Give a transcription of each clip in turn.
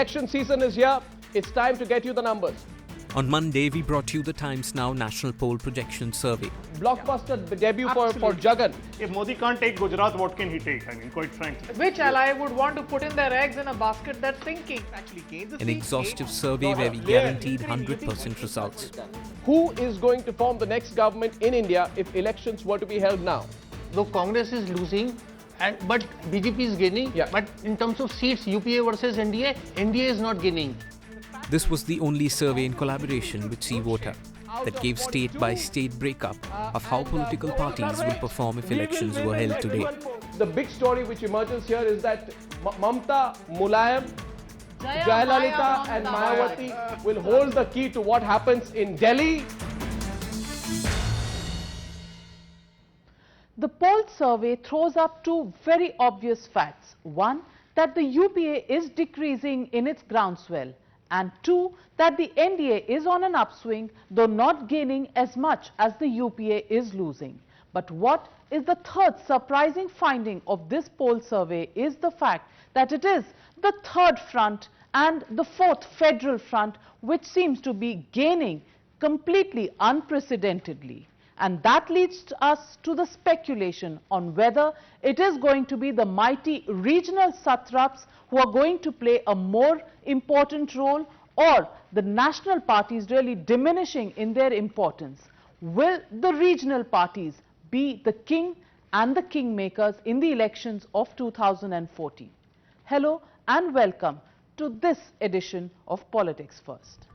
Election season is here. It's time to get you the numbers. On Monday, we brought you the Times Now National Poll Projection Survey. Blockbuster debut for Jagan. If Modi can't take Gujarat, what can he take? I mean, quite frankly. Which ally would want to put in their eggs in a basket that's sinking? An exhaustive survey where we guaranteed 100% results. Who is going to form the next government in India if elections were to be held now? Though Congress is losing, but BJP is gaining. Yeah. But in terms of seats, UPA versus NDA, NDA is not gaining. This was the only survey in collaboration with C Voter that gave state-by-state breakup of how political parties will perform if elections were held today. The big story which emerges here is that Mamta, Mulayam, Jayalalitha and Mayawati will hold the key to what happens in Delhi. The poll survey throws up two very obvious facts. One, that the UPA is decreasing in its groundswell. And two, that the NDA is on an upswing, though not gaining as much as the UPA is losing. But what is the third surprising finding of this poll survey is the fact that it is the third front and the fourth federal front which seems to be gaining completely unprecedentedly. And that leads us to the speculation on whether it is going to be the mighty regional satraps who are going to play a more important role, or the national parties really diminishing in their importance. Will the regional parties be the king and the kingmakers in the elections of 2014? Hello and welcome to this edition of Politics First.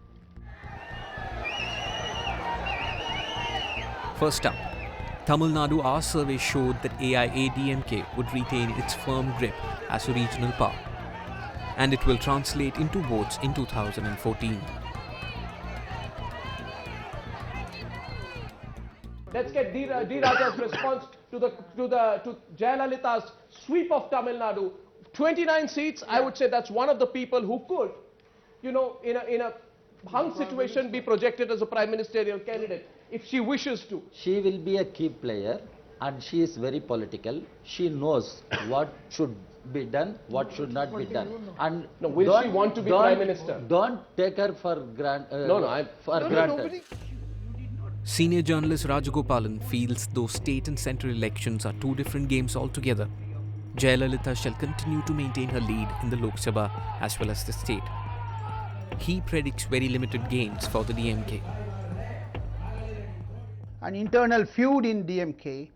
First up, Tamil Nadu, our survey showed that AIADMK would retain its firm grip as a regional power, and it will translate into votes in 2014. Let's get D. Raja's response to Jayalalitha's sweep of Tamil Nadu. 29 seats, I would say that's one of the people who could, in a hung situation, be projected as a prime ministerial candidate if she wishes to. She will be a key player and she is very political. She knows what should be done, what should not be done. And no, will she want to be prime minister? Don't take her for granted. Senior journalist Rajagopalan feels those state and central elections are two different games altogether. Jayalalitha shall continue to maintain her lead in the Lok Sabha as well as the state. He predicts very limited gains for the DMK. An internal feud in DMK,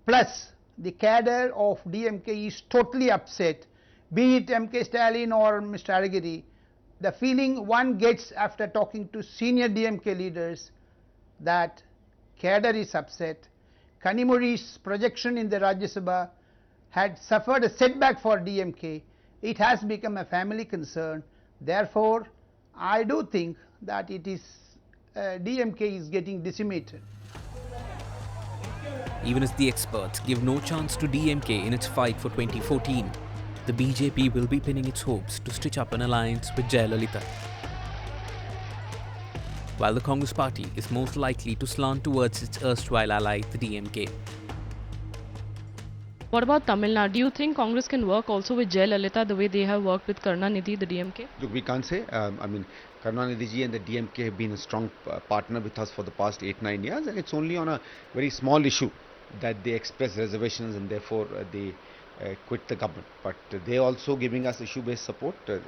plus the cadre of DMK is totally upset, be it MK Stalin or Mr. Aragiri. The feeling one gets after talking to senior DMK leaders that cadre is upset. Kanimuri's projection in the Rajya Sabha had suffered a setback for DMK. It has become a family concern. Therefore, I do think that it is DMK is getting decimated. Even as the experts give no chance to DMK in its fight for 2014, the BJP will be pinning its hopes to stitch up an alliance with Jayalalitha, while the Congress party is most likely to slant towards its erstwhile ally, the DMK. What about Tamil Nadu? Do you think Congress can work also with Jayalalitha the way they have worked with Karunanidhi, the DMK? Look, we can't say. Karunanidhi ji and the DMK have been a strong partner with us for the past 8-9 years, and it's only on a very small issue that they express reservations and therefore they quit the government. But they also giving us issue-based support. There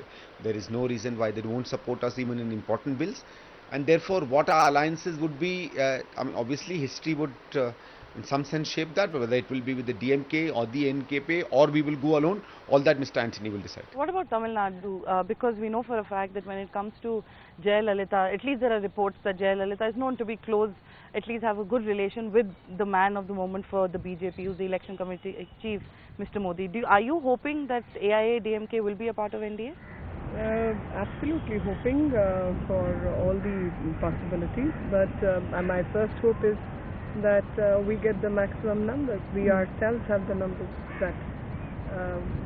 is no reason why they won't support us even in important bills. And therefore, what our alliances would be, obviously history would in some sense shape that, but whether it will be with the DMK or the NKP or we will go alone, all that Mr. Antony will decide. What about Tamil Nadu? Because we know for a fact that when it comes to Jayalalitha, at least there are reports that Jayalalitha is known to be close, at least have a good relation with the man of the moment for the BJP, who's the election committee chief, Mr. Modi. Are you hoping that AIA-DMK will be a part of NDA? Absolutely hoping for all the possibilities, but my first hope is that we get the maximum numbers. We ourselves have the numbers that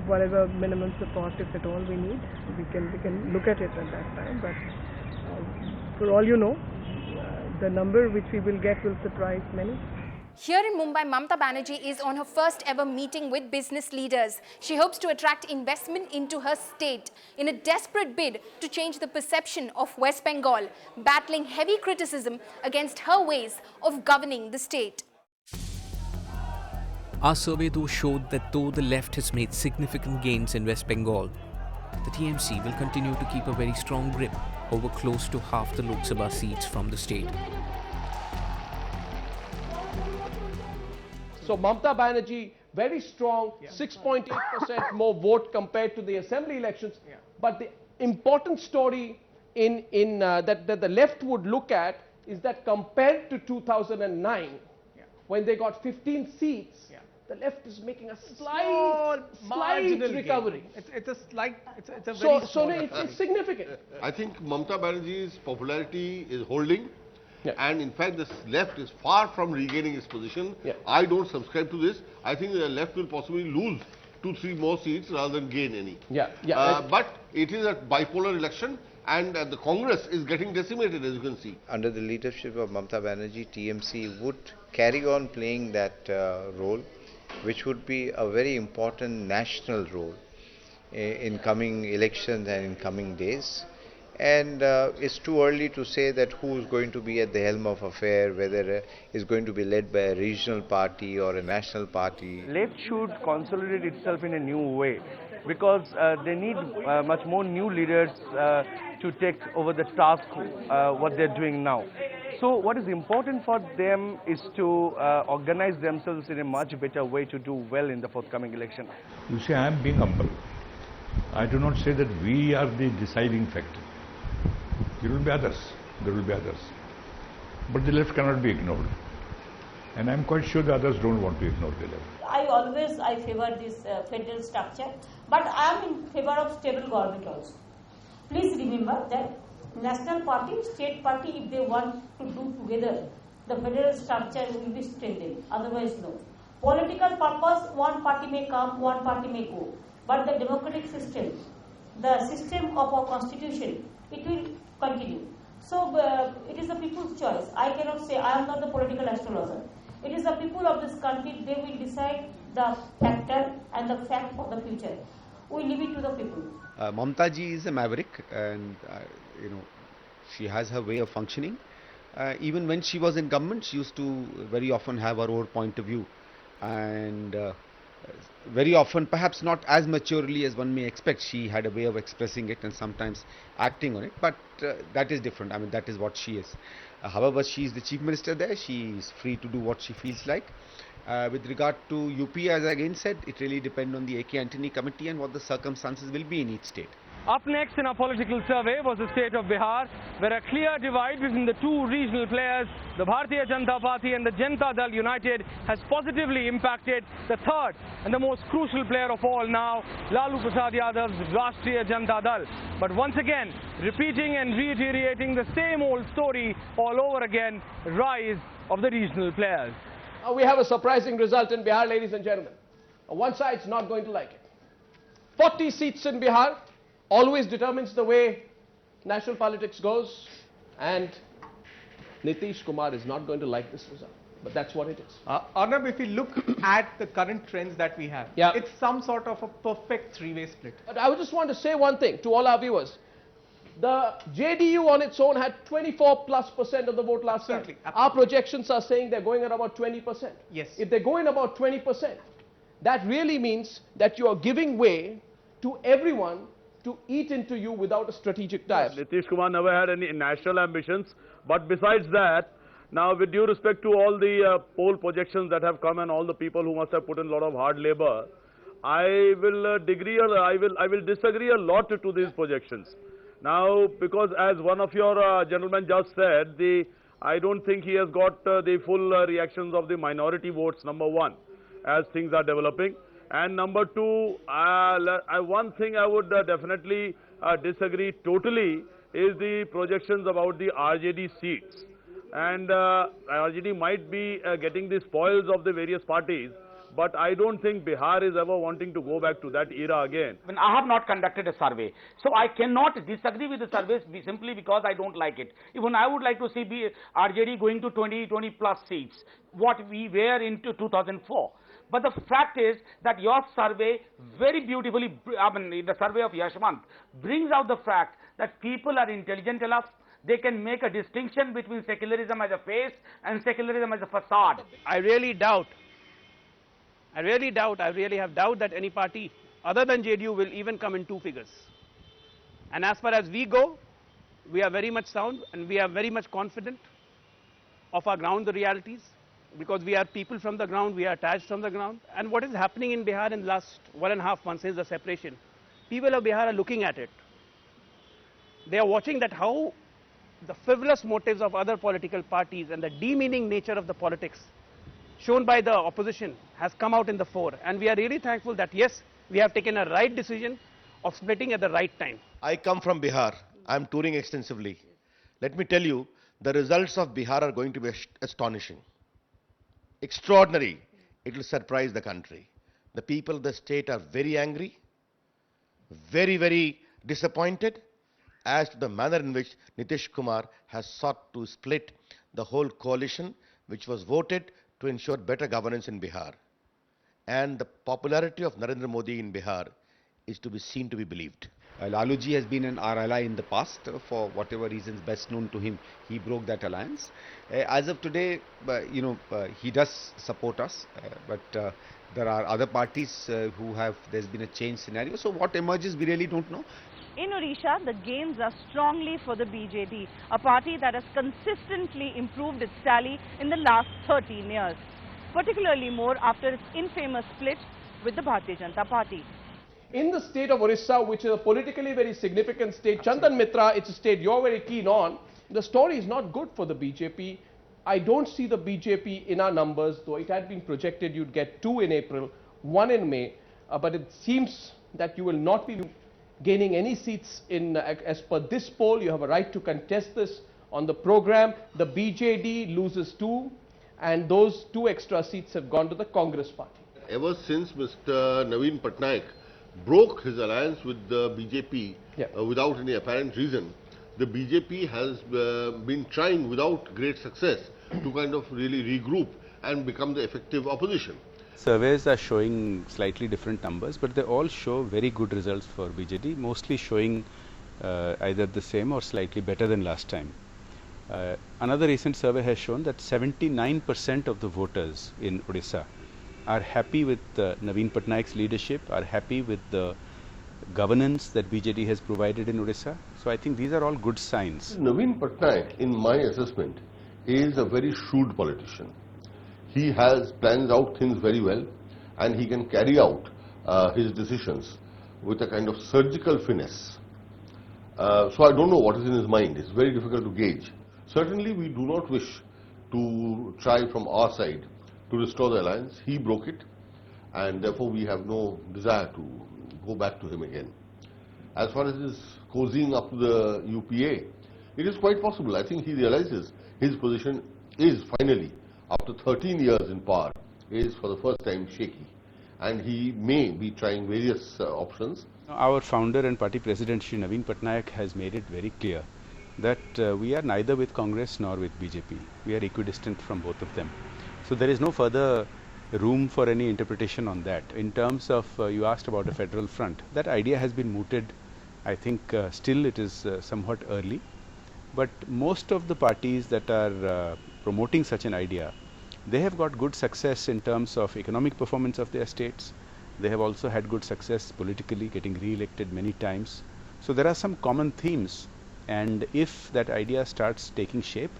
whatever minimum support, if at all, we need, we can look at it at that time. But for all you know, the number which we will get will surprise many. Here in Mumbai, Mamata Banerjee is on her first ever meeting with business leaders. She hopes to attract investment into her state in a desperate bid to change the perception of West Bengal, battling heavy criticism against her ways of governing the state. Our survey though showed that though the left has made significant gains in West Bengal, the TMC will continue to keep a very strong grip over close to half the Lok Sabha seats from the state. So Mamata Banerjee, very strong, 6.8% more vote compared to the assembly elections. But the important story that the left would look at is that compared to 2009, when they got 15 seats, the left is making a slight recovery. It's a very it's significant. I think Mamata Banerjee's popularity is holding. And in fact, the left is far from regaining its position. I don't subscribe to this. I think the left will possibly lose 2-3 more seats rather than gain any. But it is a bipolar election, and the Congress is getting decimated, as you can see. Under the leadership of Mamata Banerjee, TMC would carry on playing that role, which would be a very important national role in coming elections and in coming days. And it's too early to say that who is going to be at the helm of affair, whether it's going to be led by a regional party or a national party. Left should consolidate itself in a new way, because they need much more new leaders to take over the task what they're doing now. So what is important for them is to organize themselves in a much better way to do well in the forthcoming election. You see, I am being humble. I do not say that we are the deciding factor. There will be others. There will be others. But the left cannot be ignored. And I am quite sure the others don't want to ignore the left. I favor this federal structure, but I am in favor of stable government also. Please remember that national party, state party, if they want to do together, the federal structure will be strengthened. Otherwise, no. Political purpose, one party may come, one party may go. But the democratic system, the system of our constitution, it will continue. So it is the people's choice. I cannot say, I am not the political astrologer. It is the people of this country, they will decide the factor and the fact for the future. We leave it to the people. Mamata ji is a maverick, and she has her way of functioning. Even when she was in government, she used to very often have her own point of view, and very often, perhaps not as maturely as one may expect, she had a way of expressing it and sometimes acting on it, but that is different. I mean, that is what she is. However, she is the chief minister there. She is free to do what she feels like. With regard to UP, as I again said, it really depends on the AK Antony committee and what the circumstances will be in each state. Up next in our political survey was the state of Bihar, where a clear divide between the two regional players, the Bharatiya Janata Party and the Janata Dal United, has positively impacted the third and the most crucial player of all now, Lalu Prasad Yadav's Rashtriya Janata Dal. But once again, repeating and reiterating the same old story all over again, rise of the regional players. We have a surprising result in Bihar, ladies and gentlemen. One side's not going to like it. 40 seats in Bihar always determines the way national politics goes, and Nitish Kumar is not going to like this result. But that's what it is. Arnab, if we look at the current trends that we have, it's some sort of a perfect three-way split. But I just want to say one thing to all our viewers. The JDU on its own had 24+% of the vote last time. Our projections are saying they're going at about 20%. Yes. If they're going about 20%, that really means that you are giving way to everyone to eat into you without a strategic tie. Nitish Kumar never had any national ambitions, but besides that, now with due respect to all the poll projections that have come and all the people who must have put in a lot of hard labor, I will disagree a lot to these projections. Now, because as one of your gentlemen just said, I don't think he has got the full reactions of the minority votes, number one, as things are developing. And number two, one thing I would definitely disagree totally is the projections about the RJD seats. And RJD might be getting the spoils of the various parties, but I don't think Bihar is ever wanting to go back to that era again. When I have not conducted a survey, so I cannot disagree with the surveys simply because I don't like it. Even I would like to see RJD going to 20 plus seats, what we were into 2004. But the fact is that your survey very beautifully, the survey of Yashwant, brings out the fact that people are intelligent enough. They can make a distinction between secularism as a face and secularism as a facade. I really have doubt that any party other than JDU will even come in two figures. And as far as we go, we are very much sound and we are very much confident of our ground, the realities, because we are people from the ground, we are attached from the ground. And what is happening in Bihar in the last 1.5 months since the separation, people of Bihar are looking at it. They are watching that how the frivolous motives of other political parties and the demeaning nature of the politics shown by the opposition has come out in the fore. And we are really thankful that yes, we have taken a right decision of splitting at the right time. I come from Bihar. I am touring extensively. Let me tell you, the results of Bihar are going to be astonishing. Extraordinary. It will surprise the country. The people of the state are very angry, very, very disappointed as to the manner in which Nitish Kumar has sought to split the whole coalition which was voted to ensure better governance in Bihar. And the popularity of Narendra Modi in Bihar is to be seen to be believed. Laluji has been our ally in the past for whatever reasons best known to him. He broke that alliance. As of today, he does support us, but there are other parties who have, there's been a change scenario. So what emerges, we really don't know. In Orissa, the gains are strongly for the BJP, a party that has consistently improved its tally in the last 13 years, particularly more after its infamous split with the Bharatiya Janata Party. In the state of Orissa, which is a politically very significant state, Chandan Mitra, it's a state you're very keen on, the story is not good for the BJP. I don't see the BJP in our numbers, though it had been projected you'd get 2 in April, 1 in May, but it seems that you will not be gaining any seats in, as per this poll. You have a right to contest this on the program. The BJD loses 2, and those 2 extra seats have gone to the Congress party. Ever since Mr. Naveen Patnaik broke his alliance with the BJP without any apparent reason, the BJP has been trying without great success to kind of really regroup and become the effective opposition. Surveys are showing slightly different numbers, but they all show very good results for BJD, mostly showing either the same or slightly better than last time. Another recent survey has shown that 79% of the voters in Orissa are happy with Naveen Patnaik's leadership, are happy with the governance that BJD has provided in Orissa. So I think these are all good signs. Naveen Patnaik, in my assessment, is a very shrewd politician. He has planned out things very well, and he can carry out his decisions with a kind of surgical finesse. So I don't know what is in his mind. It's very difficult to gauge. Certainly we do not wish to try from our side to restore the alliance. He broke it, and therefore we have no desire to go back to him again. As far as his cozying up to the UPA, it is quite possible. I think he realizes his position is finally, after 13 years in power, is for the first time shaky, and he may be trying various options. Our founder and party president Shri Naveen Patnaik has made it very clear that we are neither with Congress nor with BJP. We are equidistant from both of them. So there is no further room for any interpretation on that. In terms of, you asked about a federal front, that idea has been mooted. I think still it is somewhat early, but most of the parties that are promoting such an idea, they have got good success in terms of economic performance of their states. They have also had good success politically, getting re-elected many times. So there are some common themes, and if that idea starts taking shape,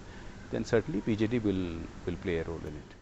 then certainly BJD will play a role in it.